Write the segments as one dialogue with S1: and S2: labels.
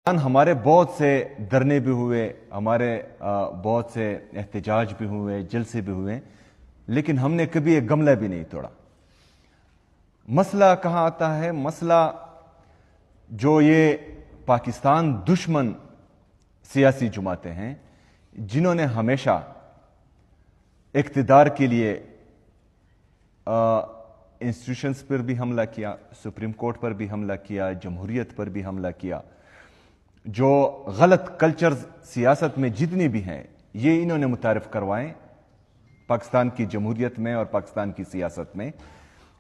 S1: ہمارے بہت سے دھرنے بھی ہوئے، ہمارے بہت سے احتجاج بھی ہوئے، جلسے بھی ہوئے، لیکن ہم نے کبھی ایک گملہ بھی نہیں توڑا۔ مسئلہ کہاں آتا ہے؟ مسئلہ جو یہ پاکستان دشمن سیاسی جماعتیں ہیں، جنہوں نے ہمیشہ اقتدار کے لیے انسٹیٹیوشنز پر بھی حملہ کیا، سپریم کورٹ پر بھی حملہ کیا، جمہوریت پر بھی حملہ کیا، جو غلط کلچرز سیاست میں جتنی بھی ہیں یہ انہوں نے متعارف کروائیں پاکستان کی جمہوریت میں اور پاکستان کی سیاست میں،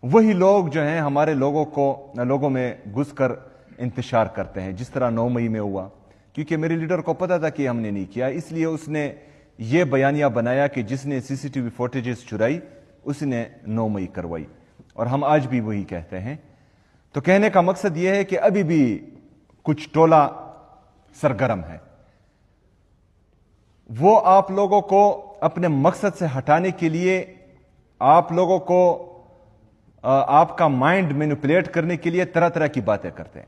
S1: وہی لوگ جو ہیں ہمارے لوگوں میں گھس کر انتشار کرتے ہیں، جس طرح 9 مئی میں ہوا۔ کیونکہ میرے لیڈر کو پتا تھا کہ ہم نے نہیں کیا، اس لیے اس نے یہ بیانیہ بنایا کہ جس نے سی سی ٹی وی فوٹیجز چرائی اس نے 9 مئی کروائی، اور ہم آج بھی وہی کہتے ہیں۔ تو کہنے کا مقصد یہ ہے کہ ابھی بھی کچھ ٹولہ سرگرم ہے، وہ آپ لوگوں کو اپنے مقصد سے ہٹانے کے لیے، آپ لوگوں کو آپ کا مائنڈ مینیپولیٹ کرنے کے لیے طرح طرح کی باتیں کرتے ہیں،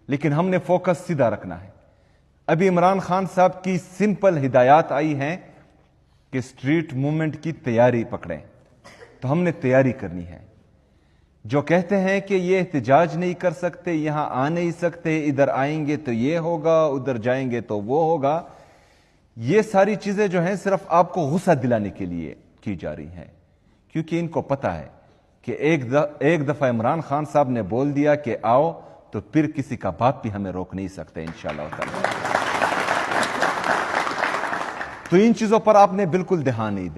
S1: لیکن ہم نے فوکس سیدھا رکھنا ہے۔ ابھی عمران خان صاحب کی سمپل ہدایات آئی ہیں کہ سٹریٹ موومنٹ کی تیاری پکڑیں، تو ہم نے تیاری کرنی ہے۔ جو کہتے ہیں کہ یہ احتجاج نہیں کر سکتے، یہاں آ نہیں سکتے، ادھر آئیں گے تو یہ ہوگا، ادھر جائیں گے تو وہ ہوگا، یہ ساری چیزیں جو ہیں صرف آپ کو غصہ دلانے کے لیے کی جا رہی ہیں، کیونکہ ان کو پتا ہے کہ ایک دفعہ عمران خان صاحب نے بول دیا کہ آؤ، تو پھر کسی کا باپ بھی ہمیں روک نہیں سکتے انشاءاللہ تعالی۔ تو ان چیزوں پر آپ نے بالکل دھیان نہیں دیا۔